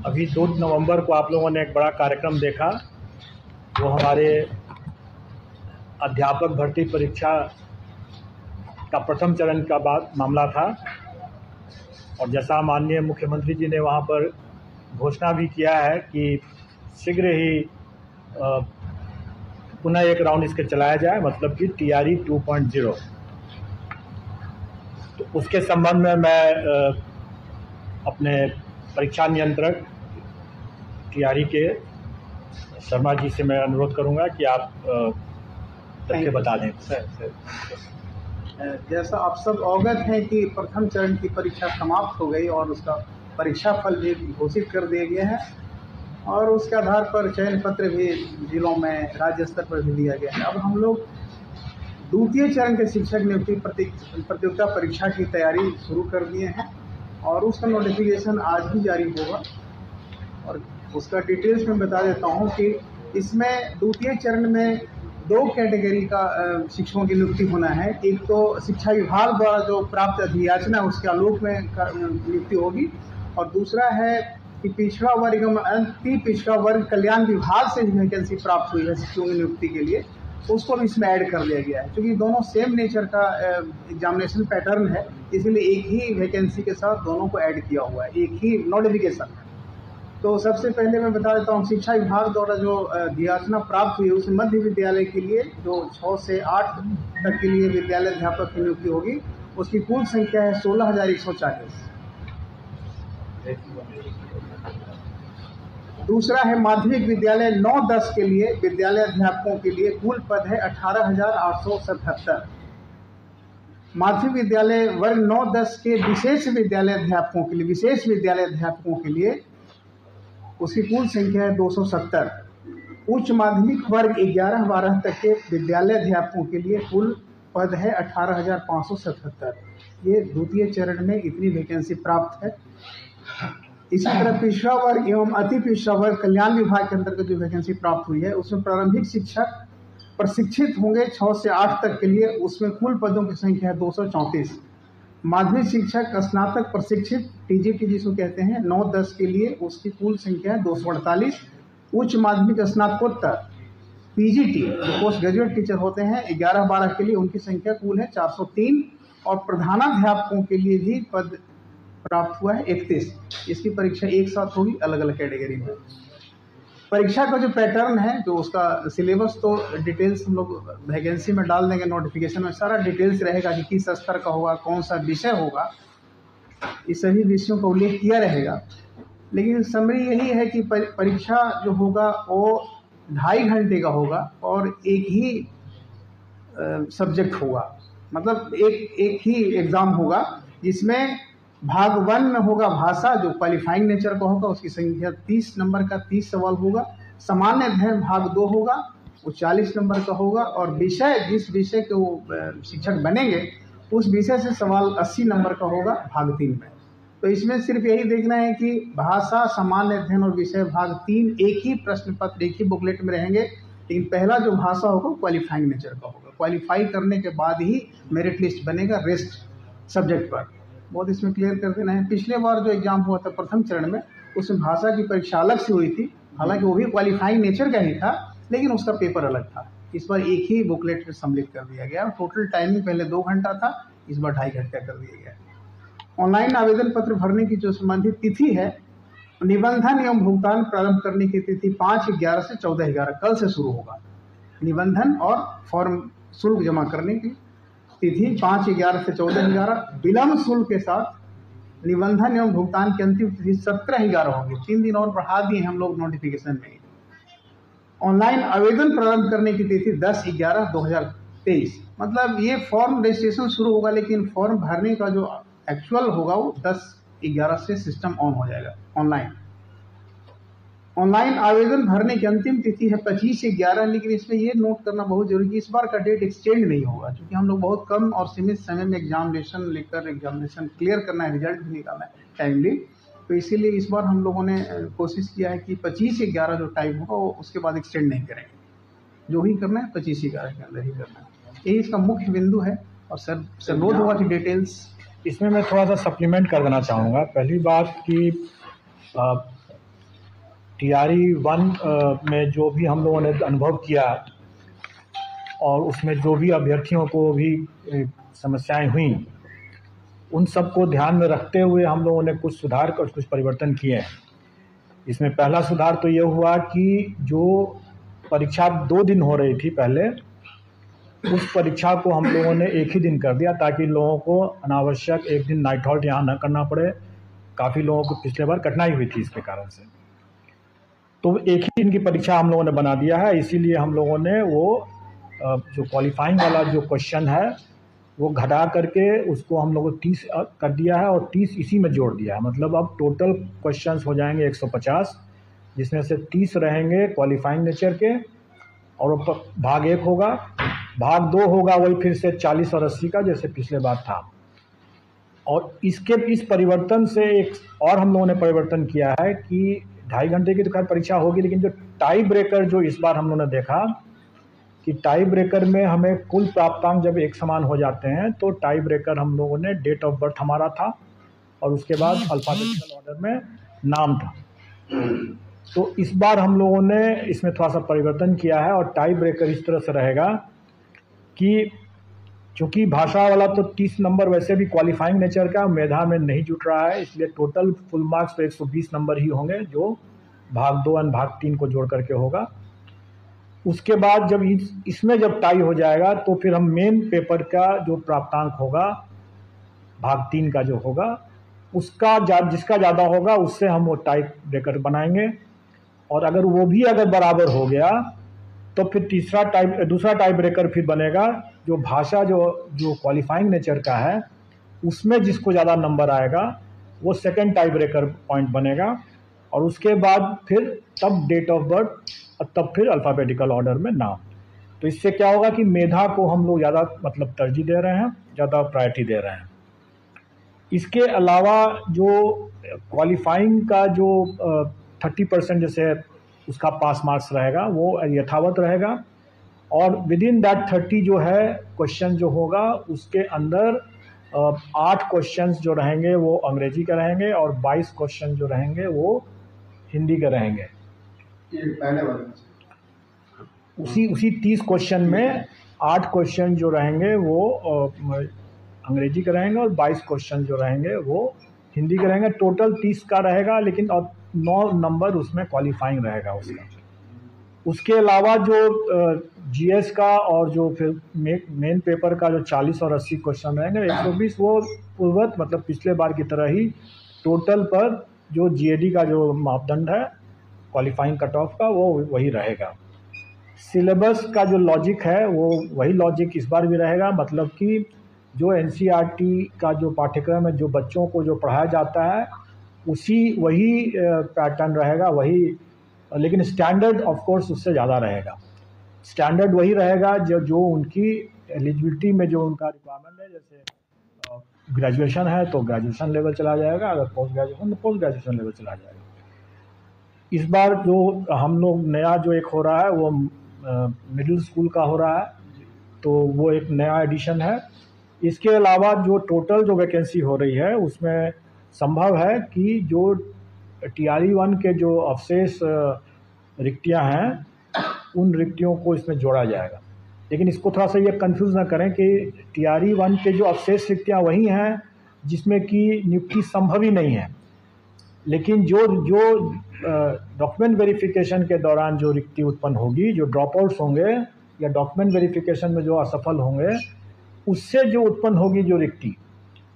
अभी 2 नवंबर को आप लोगों ने एक बड़ा कार्यक्रम देखा। वो हमारे अध्यापक भर्ती परीक्षा का प्रथम चरण का मामला था, और जैसा माननीय मुख्यमंत्री जी ने वहाँ पर घोषणा भी किया है कि शीघ्र ही पुनः एक राउंड इसके चलाया जाए, मतलब कि TRE 2.0। तो उसके संबंध में मैं अपने परीक्षा नियंत्रक TRE के शर्मा जी से मैं अनुरोध करूंगा कि आप तथ्य बता दें। सर, जैसा आप सब अवगत हैं कि प्रथम चरण की परीक्षा समाप्त हो गई और उसका परीक्षा फल भी घोषित कर दिए गए हैं, और उसके आधार पर चयन पत्र भी जिलों में राज्य स्तर पर भी दिया गया है। अब हम लोग द्वितीय चरण के शिक्षक नियुक्ति प्रतियोगिता परीक्षा की तैयारी शुरू कर दिए हैं, और उसका नोटिफिकेशन आज ही जारी होगा। और उसका डिटेल्स में बता देता हूं कि इसमें द्वितीय चरण में 2 कैटेगरी का शिक्षकों की नियुक्ति होना है। एक तो शिक्षा विभाग द्वारा जो प्राप्त अधियाचना उसके आलोक में नियुक्ति होगी, और दूसरा है कि पिछड़ा वर्ग एवं अति पिछड़ा वर्ग कल्याण विभाग से भी वैकेंसी प्राप्त हुई है शिक्षकों की नियुक्ति के लिए, उसको भी इसमें ऐड कर लिया गया है। क्योंकि दोनों सेम नेचर का एग्जामिनेशन पैटर्न है, इसलिए एक ही वैकेंसी के साथ दोनों को ऐड किया हुआ है, एक ही नोटिफिकेशन है। तो सबसे पहले मैं बता देता हूँ, शिक्षा विभाग द्वारा जो अधियाचना प्राप्त हुई है उसमें मध्य विद्यालय के लिए जो 6 से 8 तक के लिए विद्यालय अध्यापक की नियुक्ति होगी, उसकी कुल संख्या है 16,140। दूसरा है माध्यमिक विद्यालय 9-10 के लिए विद्यालय अध्यापकों के लिए कुल पद है 18,877। माध्यमिक विद्यालय वर्ग 9-10 के विशेष विद्यालय अध्यापकों के लिए उसकी कुल संख्या है 270। उच्च माध्यमिक वर्ग 11-12 तक के विद्यालय अध्यापकों के लिए कुल पद है 18,577। ये द्वितीय चरण में इतनी वैकेंसी प्राप्त है। इसी तरह पिछड़ा वर्ग एवं अति पिछड़ा वर्ग कल्याण विभाग के अंतर्गत जो वैकेंसी प्राप्त हुई है उसमें प्रारंभिक शिक्षक प्रशिक्षित होंगे 6 से 8 तक के लिए, उसमें कुल पदों की संख्या है 234। माध्यमिक शिक्षक स्नातक प्रशिक्षित TGT जिसको कहते हैं 9-10 के लिए, उसकी कुल संख्या है 248। उच्च माध्यमिक स्नातकोत्तर PGT जो पोस्ट ग्रेजुएट टीचर होते हैं 11-12 के लिए, उनकी संख्या कुल है 403। और प्रधानाध्यापकों के लिए भी पद प्राप्त हुआ है 31। इसकी परीक्षा एक साथ होगी अलग अलग कैटेगरी में। परीक्षा का जो पैटर्न है, जो उसका सिलेबस, तो डिटेल्स हम लोग वैकेंसी में डाल देंगे। नोटिफिकेशन में सारा डिटेल्स रहेगा कि किस स्तर का होगा, कौन सा विषय होगा, इस सभी विषयों का उल्लेख किया रहेगा। लेकिन समरी यही है कि परीक्षा जो होगा वो 2.5 घंटे का होगा और एक ही सब्जेक्ट होगा, मतलब एक ही एग्ज़ाम होगा, जिसमें भाग 1 में होगा भाषा जो क्वालिफाइंग नेचर का होगा, उसकी संख्या 30 नंबर का 30 सवाल होगा। सामान्य अध्ययन भाग 2 होगा, वो 40 नंबर का होगा, और विषय जिस विषय के वो शिक्षक बनेंगे उस विषय से सवाल 80 नंबर का होगा भाग 3 में। तो इसमें सिर्फ यही देखना है कि भाषा, सामान्य अध्ययन और विषय भाग 3 एक ही प्रश्न पत्र, एक ही बुकलेट में रहेंगे। लेकिन पहला जो भाषा होगा क्वालिफाइंग नेचर का होगा, क्वालिफाई करने के बाद ही मेरिट लिस्ट बनेगा रेस्ट सब्जेक्ट पर। बहुत इसमें क्लियर कर देना है। पिछले बार जो एग्जाम हुआ था प्रथम चरण में, उसमें भाषा की परीक्षा अलग से हुई थी, हालांकि वो भी क्वालिफाइंग नेचर का ही था, लेकिन उसका पेपर अलग था। इस बार एक ही बुकलेट में सम्मिलित कर दिया गया। टोटल टाइमिंग पहले 2 घंटा था, इस बार 2.5 घंटा कर दिया गया। ऑनलाइन आवेदन पत्र भरने की जो संबंधित तिथि है, निबंधन एवं भुगतान प्रारंभ करने की तिथि 5/11 से 14/11 कल से शुरू होगा। निबंधन और फॉर्म शुल्क जमा करने की तिथि 5/11 से 14/11। विलम्ब शुल्क के साथ निबंधन एवं भुगतान की अंतिम तिथि 17/11 होगी। 3 दिन और बढ़ा दिए हम लोग नोटिफिकेशन में। ऑनलाइन आवेदन प्रारंभ करने की तिथि 10/11/2023, मतलब ये फॉर्म रजिस्ट्रेशन शुरू होगा, लेकिन फॉर्म भरने का जो एक्चुअल होगा वो 10/11 से सिस्टम ऑन हो जाएगा। ऑनलाइन आवेदन भरने की अंतिम तिथि है 25/11, लेकिन इसमें ये नोट करना बहुत जरूरी है, इस बार का डेट एक्सटेंड नहीं होगा, क्योंकि हम लोग बहुत कम और सीमित समय में एग्जामिनेशन क्लियर करना है, रिजल्ट भी निकालना है टाइमली। तो इसीलिए इस बार हम लोगों ने कोशिश किया है कि 25/11 जो टाइम होगा वो उसके बाद एक्सटेंड नहीं करेंगे। जो ही करना है 25/11 के अंदर ही करना है, यही इसका मुख्य बिंदु है। और सर अनुरोध होगा कि डिटेल्स इसमें मैं थोड़ा सा सप्लीमेंट कर देना चाहूँगा। पहली बात कि टीआरई 1 में जो भी हम लोगों ने अनुभव किया और उसमें जो भी अभ्यर्थियों को भी समस्याएं हुई, उन सबको ध्यान में रखते हुए हम लोगों ने कुछ सुधार और कुछ परिवर्तन किए हैं। इसमें पहला सुधार तो ये हुआ कि जो परीक्षा 2 दिन हो रही थी पहले, उस परीक्षा को हम लोगों ने एक ही दिन कर दिया ताकि लोगों को अनावश्यक एक दिन नाइट हॉल्ट यहाँ न करना पड़े। काफ़ी लोगों को पिछले बार कठिनाई हुई थी इसके कारण से, तो एक ही दिन की परीक्षा हम लोगों ने बना दिया है। इसीलिए हम लोगों ने वो जो क्वालिफाइंग वाला जो क्वेश्चन है वो घटा करके उसको हम लोगों को 30 कर दिया है और 30 इसी में जोड़ दिया है। मतलब अब टोटल क्वेश्चंस हो जाएंगे 150, जिसमें से 30 रहेंगे क्वालिफाइंग नेचर के और भाग 1 होगा, भाग 2 होगा वही फिर से 40 और 80 का जैसे पिछले बार था। और इस परिवर्तन से एक और हम लोगों ने परिवर्तन किया है कि 2.5 घंटे की तो खैर परीक्षा होगी, लेकिन जो टाई ब्रेकर जो इस बार हम लोगों ने देखा कि टाई ब्रेकर में हमें कुल प्राप्तांक जब एक समान हो जाते हैं तो टाई ब्रेकर हम लोगों ने डेट ऑफ बर्थ हमारा था और उसके बाद अल्फाबेटिकल ऑर्डर में नाम था। तो इस बार हम लोगों ने इसमें थोड़ा सा परिवर्तन किया है और टाई ब्रेकर इस तरह से रहेगा कि चूँकि भाषा वाला तो 30 नंबर वैसे भी क्वालिफाइंग नेचर का मेधा में नहीं जुट रहा है, इसलिए टोटल फुल मार्क्स तो 120 नंबर ही होंगे जो भाग 2 और भाग 3 को जोड़ करके होगा। उसके बाद जब इसमें जब टाई हो जाएगा तो फिर हम मेन पेपर का जो प्राप्तांक होगा भाग 3 का जो होगा उसका जिसका ज़्यादा होगा उससे हम वो टाई ब्रेकर बनाएंगे, और अगर वो भी अगर बराबर हो गया तो फिर दूसरा टाई ब्रेकर फिर बनेगा जो भाषा जो क्वालिफाइंग नेचर का है उसमें जिसको ज़्यादा नंबर आएगा वो सेकंड टाई ब्रेकर पॉइंट बनेगा। और उसके बाद फिर तब डेट ऑफ बर्थ और तब फिर अल्फ़ाबेटिकल ऑर्डर में नाम। तो इससे क्या होगा कि मेधा को हम लोग ज़्यादा मतलब तरजीह दे रहे हैं, ज़्यादा प्रायोरिटी दे रहे हैं। इसके अलावा जो क्वालिफाइंग का जो 30% जैसे उसका पास मार्क्स रहेगा वो यथावत रहेगा, और विद इन दैट 30 जो है क्वेश्चन जो होगा उसके अंदर 8 क्वेश्चंस जो रहेंगे वो अंग्रेजी के रहेंगे और 22 क्वेश्चन जो रहेंगे वो हिंदी के रहेंगे। पहले वाले उसी 30 क्वेश्चन में 8 क्वेश्चन जो रहेंगे वो अंग्रेजी के रहेंगे और 22 क्वेश्चन जो रहेंगे वो हिंदी के रहेंगे। टोटल 30 का रहेगा, लेकिन और 9 नंबर उसमें क्वालिफाइंग रहेगा उसका। उसके अलावा जो जीएस का और जो फिर मेन पेपर का जो 40 और 80 क्वेश्चन रहेंगे 120 वो पूर्वत मतलब पिछले बार की तरह ही टोटल पर जो जीएडी का जो मापदंड है क्वालिफाइंग कट ऑफ का वो वही रहेगा। सिलेबस का जो लॉजिक है वो वही लॉजिक इस बार भी रहेगा, मतलब कि जो एनसीईआरटी का जो पाठ्यक्रम है जो बच्चों को जो पढ़ाया जाता है वही पैटर्न रहेगा, वही, लेकिन स्टैंडर्ड ऑफ कोर्स उससे ज़्यादा रहेगा। स्टैंडर्ड वही रहेगा जो उनकी एलिजिबिलिटी में जो उनका रिक्वायरमेंट है, जैसे ग्रेजुएशन है तो ग्रेजुएशन लेवल चला जाएगा, अगर पोस्ट ग्रेजुएशन तो पोस्ट ग्रेजुएशन लेवल चला जाएगा। इस बार जो हम लोग नया जो एक हो रहा है वो मिडिल स्कूल का हो रहा है, तो वो एक नया एडिशन है। इसके अलावा जो टोटल जो वैकेंसी हो रही है उसमें संभव है कि जो टीआरई 1 के जो अवशेष रिक्तियां हैं उन रिक्तियों को इसमें जोड़ा जाएगा। लेकिन इसको थोड़ा सा ये कंफ्यूज ना करें कि टीआरई 1 के जो अवशेष रिक्तियां वही हैं जिसमें कि नियुक्ति संभव ही नहीं है, लेकिन जो डॉक्यूमेंट वेरिफिकेशन के दौरान जो रिक्ति उत्पन्न होगी, जो ड्रॉप आउट्स होंगे या डॉक्यूमेंट वेरिफिकेशन में जो असफल होंगे उससे जो उत्पन्न होगी जो रिक्ति,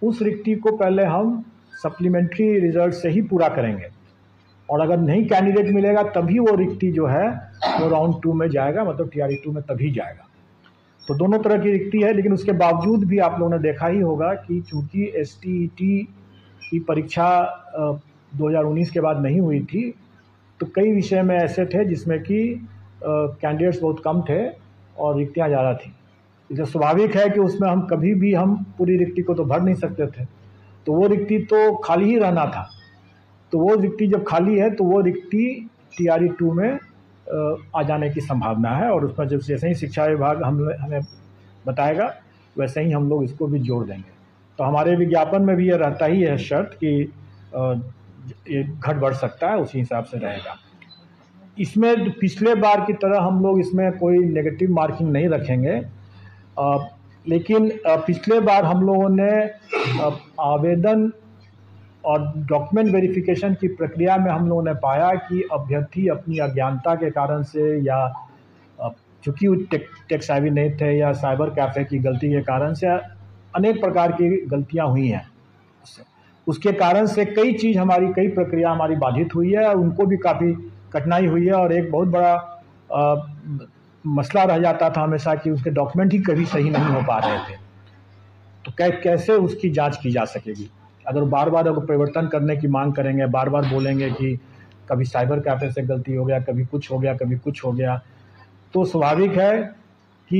उस रिक्ति को पहले हम सप्लीमेंट्री रिजल्ट से ही पूरा करेंगे, और अगर नहीं कैंडिडेट मिलेगा तभी वो रिक्ति जो है वो राउंड 2 में जाएगा, मतलब टीआरई 2 में तभी जाएगा। तो दोनों तरह की रिक्ति है, लेकिन उसके बावजूद भी आप लोगों ने देखा ही होगा कि चूँकि एसटीईटी की परीक्षा 2019 के बाद नहीं हुई थी, तो कई विषय में ऐसे थे जिसमें कि कैंडिडेट्स बहुत कम थे और रिक्तियाँ ज़्यादा थी। इसलिए स्वाभाविक है कि उसमें हम कभी भी हम पूरी रिक्ति को तो भर नहीं सकते थे, तो वो रिक्ति तो खाली ही रहना था। तो वो रिक्ति जब खाली है तो वो रिक्ति टीआरई 2 में आ जाने की संभावना है, और उसमें जब जैसे ही शिक्षा विभाग हमें बताएगा वैसे ही हम लोग इसको भी जोड़ देंगे। तो हमारे विज्ञापन में भी ये रहता ही है शर्त कि ये घट बढ़ सकता है, उसी हिसाब से रहेगा। इसमें पिछले बार की तरह हम लोग इसमें कोई नेगेटिव मार्किंग नहीं रखेंगे, लेकिन पिछले बार हम लोगों ने आवेदन और डॉक्यूमेंट वेरिफिकेशन की प्रक्रिया में हम लोगों ने पाया कि अभ्यर्थी अपनी अज्ञानता के कारण से या चूँकि वो टेक सेवी नहीं थे या साइबर कैफ़े की गलती के कारण से अनेक प्रकार की गलतियां हुई हैं। उसके कारण से कई प्रक्रिया हमारी बाधित हुई है और उनको भी काफ़ी कठिनाई हुई है और एक बहुत बड़ा मसला रह जाता था हमेशा कि उसके डॉक्यूमेंट ही कभी सही नहीं हो पा रहे थे। तो कैसे उसकी जांच की जा सकेगी? अगर बार बार अगर परिवर्तन करने की मांग करेंगे, बार बार बोलेंगे कि कभी साइबर कैफ़े से गलती हो गया, कभी कुछ हो गया, कभी कुछ हो गया, तो स्वाभाविक है कि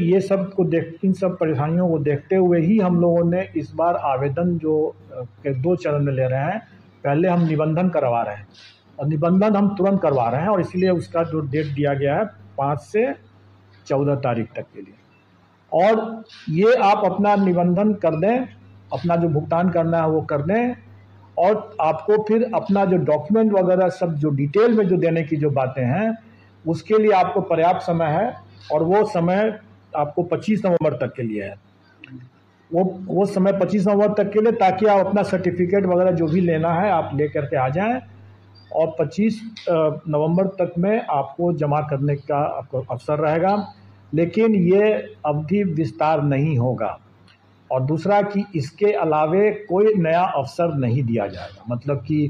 ये सब को इन सब परेशानियों को देखते हुए ही हम लोगों ने इस बार आवेदन जो के 2 चरण में ले रहे हैं। पहले हम निबंधन करवा रहे हैं और निबंधन हम तुरंत करवा रहे हैं और इसलिए उसका जो डेट दिया गया है 5 से 14 तारीख तक के लिए। और ये आप अपना निबंधन कर दें, अपना जो भुगतान करना है वो कर दें और आपको फिर अपना जो डॉक्यूमेंट वगैरह सब जो डिटेल में जो देने की जो बातें हैं उसके लिए आपको पर्याप्त समय है और वो समय आपको 25 नवंबर तक के लिए है। वो समय 25 नवंबर तक के लिए, ताकि आप अपना सर्टिफिकेट वगैरह जो भी लेना है आप ले करके आ जाएं और 25 नवंबर तक में आपको जमा करने का आपको अवसर रहेगा। लेकिन ये अवधि विस्तार नहीं होगा और दूसरा कि इसके अलावे कोई नया अवसर नहीं दिया जाएगा। मतलब कि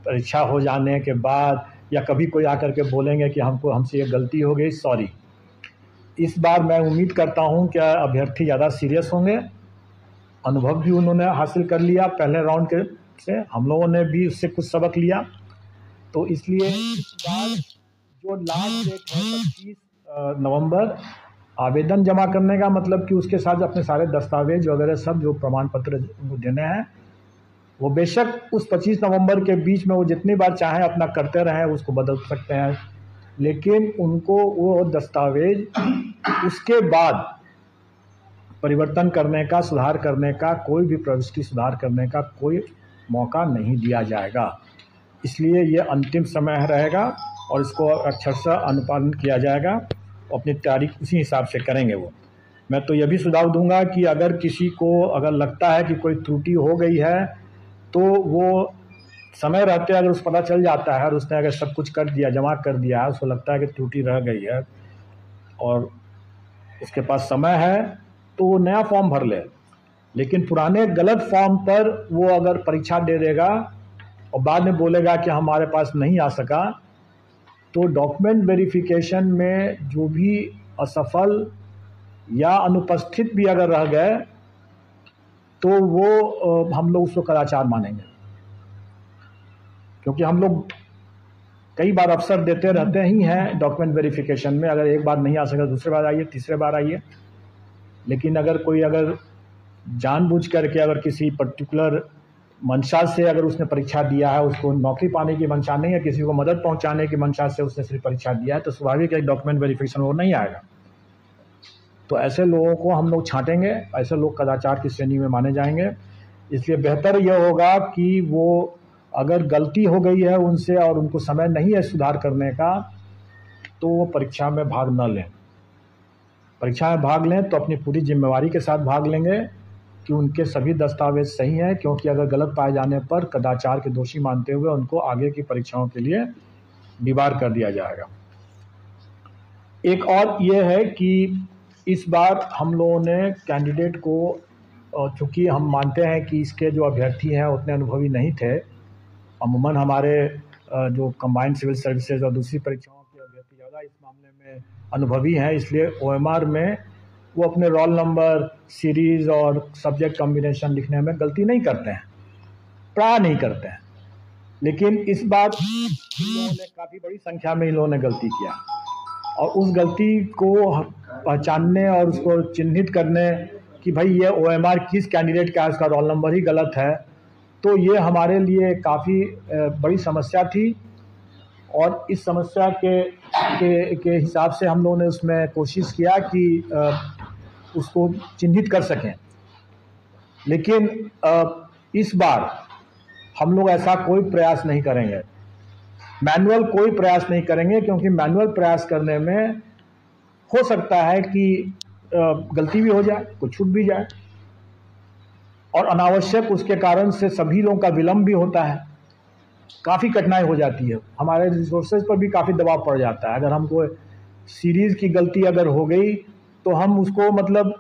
परीक्षा हो जाने के बाद या कभी कोई आकर के बोलेंगे कि हमसे ये गलती हो गई, सॉरी। इस बार मैं उम्मीद करता हूं कि अभ्यर्थी ज़्यादा सीरियस होंगे, अनुभव भी उन्होंने हासिल कर लिया पहले राउंड के से, हम लोगों ने भी उससे कुछ सबक लिया। तो इसलिए इस बार जो लास्ट डेट है 25 नवंबर आवेदन जमा करने का, मतलब कि उसके साथ अपने सारे दस्तावेज वगैरह सब जो प्रमाण पत्र देने हैं वो बेशक उस 25 नवंबर के बीच में वो जितनी बार चाहें अपना करते रहें, उसको बदल सकते हैं, लेकिन उनको वो दस्तावेज उसके बाद परिवर्तन करने का, सुधार करने का, कोई भी प्रविष्टि सुधार करने का कोई मौका नहीं दिया जाएगा। इसलिए ये अंतिम समय रहेगा और इसको अक्षरशः अनुपालन किया जाएगा। अपनी तैयारी उसी हिसाब से करेंगे वो। मैं तो यह भी सुझाव दूंगा कि अगर किसी को अगर लगता है कि कोई त्रुटि हो गई है तो वो समय रहते अगर उस पता चल जाता है और उसने अगर सब कुछ कर दिया, जमा कर दिया है, उसको लगता है कि त्रुटि रह गई है और उसके पास समय है तो वो नया फॉर्म भर ले। लेकिन पुराने गलत फॉर्म पर वो अगर परीक्षा दे देगा और बाद में बोलेगा कि हमारे पास नहीं आ सका, तो डॉक्यूमेंट वेरिफिकेशन में जो भी असफल या अनुपस्थित भी अगर रह गए तो वो हम लोग उसको कदाचार मानेंगे, क्योंकि हम लोग कई बार अवसर देते रहते ही हैं डॉक्यूमेंट वेरिफिकेशन में। अगर एक बार नहीं आ सका दूसरे बार आइए, तीसरे बार आइए। लेकिन अगर कोई अगर जानबूझ करके अगर किसी पर्टिकुलर मंशा से अगर उसने परीक्षा दिया है, उसको नौकरी पाने की मंशा नहीं है, किसी को मदद पहुंचाने की मंशा से उसने सिर्फ परीक्षा दिया है, तो स्वाभाविक है डॉक्यूमेंट वेरिफिकेशन वो नहीं आएगा। तो ऐसे लोगों को हम लोग छांटेंगे, ऐसे लोग कदाचार की श्रेणी में माने जाएंगे। इसलिए बेहतर यह होगा कि वो अगर गलती हो गई है उनसे और उनको समय नहीं है सुधार करने का, तो वो परीक्षा में भाग न लें। परीक्षा में भाग लें तो अपनी पूरी जिम्मेवारी के साथ भाग लेंगे कि उनके सभी दस्तावेज सही हैं, क्योंकि अगर गलत पाए जाने पर कदाचार के दोषी मानते हुए उनको आगे की परीक्षाओं के लिए डिबार कर दिया जाएगा। एक और ये है कि इस बार हम लोगों ने कैंडिडेट को, चूँकि हम मानते हैं कि इसके जो अभ्यर्थी हैं उतने अनुभवी नहीं थे, अमूमन हमारे जो कंबाइंड सिविल सर्विसेज और दूसरी परीक्षाओं के अभ्यर्थी ज़्यादा इस मामले में अनुभवी हैं, इसलिए OMR में वो अपने रोल नंबर, सीरीज़ और सब्जेक्ट कॉम्बिनेशन लिखने में गलती नहीं करते हैं, प्राय नहीं करते हैं। लेकिन इस बार इन लोगों ने काफ़ी बड़ी संख्या में इन लोगों ने गलती किया और उस गलती को पहचानने और उसको चिन्हित करने कि भाई ये OMR किस कैंडिडेट का है, उसका रोल नंबर ही गलत है, तो ये हमारे लिए काफ़ी बड़ी समस्या थी। और इस समस्या के हिसाब से हम लोगों ने उसमें कोशिश किया कि उसको चिन्हित कर सकें। लेकिन इस बार हम लोग ऐसा कोई प्रयास नहीं करेंगे। मैनुअल कोई प्रयास नहीं करेंगे, क्योंकि मैनुअल प्रयास करने में हो सकता है कि गलती भी हो जाए, कुछ छूट भी जाए, और अनावश्यक उसके कारण से सभी लोगों का विलम्ब भी होता है, काफ़ी कठिनाई हो जाती है, हमारे रिसोर्सेज पर भी काफ़ी दबाव पड़ जाता है। अगर हमको सीरीज़ की गलती अगर हो गई तो हम उसको मतलब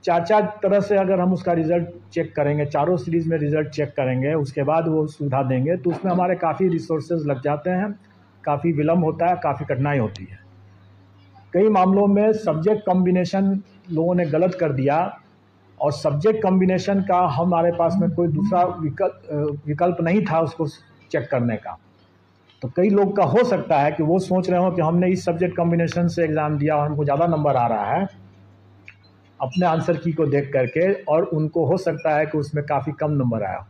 चार तरह से अगर हम उसका रिज़ल्ट चेक करेंगे, चारों सीरीज़ में रिज़ल्ट चेक करेंगे, उसके बाद वो सुविधा देंगे, तो उसमें हमारे काफ़ी रिसोर्सेज लग जाते हैं, काफ़ी विलम्ब होता है, काफ़ी कठिनाई होती है। कई मामलों में सब्जेक्ट कॉम्बिनेशन लोगों ने गलत कर दिया, और सब्जेक्ट कॉम्बिनेशन का हमारे पास में कोई दूसरा विकल्प नहीं था उसको चेक करने का। तो कई लोग का हो सकता है कि वो सोच रहे हो कि हमने इस सब्जेक्ट कॉम्बिनेशन से एग्ज़ाम दिया और हमको ज़्यादा नंबर आ रहा है अपने आंसर की को देख करके, और उनको हो सकता है कि उसमें काफ़ी कम नंबर आया,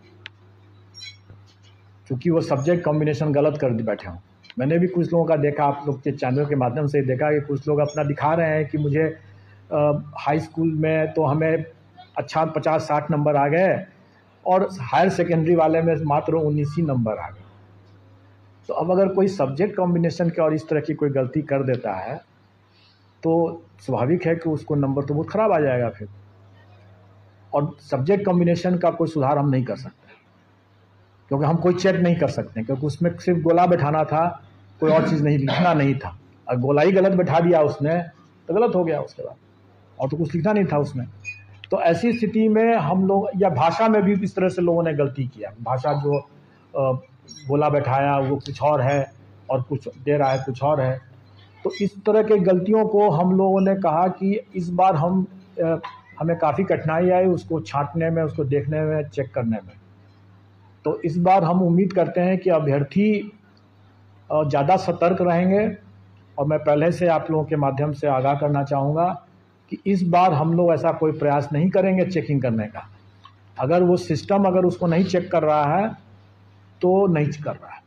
क्योंकि वो सब्जेक्ट कॉम्बिनेशन गलत कर बैठे हों। मैंने भी कुछ लोगों का देखा, आप लोग के चैनल के माध्यम से देखा कि कुछ लोग अपना दिखा रहे हैं कि मुझे हाई स्कूल में तो हमें अच्छा 50-60 नंबर आ गए, और हायर सेकेंडरी वाले में मात्र 19 ही नंबर आ गए। तो अब अगर कोई सब्जेक्ट कॉम्बिनेशन के और इस तरह की कोई गलती कर देता है तो स्वाभाविक है कि उसको नंबर तो बहुत ख़राब आ जाएगा फिर, और सब्जेक्ट कॉम्बिनेशन का कोई सुधार हम नहीं कर सकते, क्योंकि हम कोई चेक नहीं कर सकते, क्योंकि उसमें सिर्फ गोला बैठाना था, कोई और चीज़ नहीं, लिखना नहीं था। और गोला ही गलत बैठा दिया उसने तो गलत हो गया उसके बाद, और तो कुछ लिखना नहीं था उसमें। तो ऐसी स्थिति में हम लोग, या भाषा में भी इस तरह से लोगों ने गलती किया, भाषा जो गोला बैठाया वो कुछ और है और कुछ दे रहा है कुछ और है। तो इस तरह के गलतियों को हम लोगों ने कहा कि इस बार हमें काफ़ी कठिनाई आई उसको छांटने में, उसको देखने में, चेक करने में। तो इस बार हम उम्मीद करते हैं कि अभ्यर्थी ज़्यादा सतर्क रहेंगे, और मैं पहले से आप लोगों के माध्यम से आगाह करना चाहूँगा कि इस बार हम लोग ऐसा कोई प्रयास नहीं करेंगे चेकिंग करने का। अगर वो सिस्टम अगर उसको नहीं चेक कर रहा है तो नहीं कर रहा है।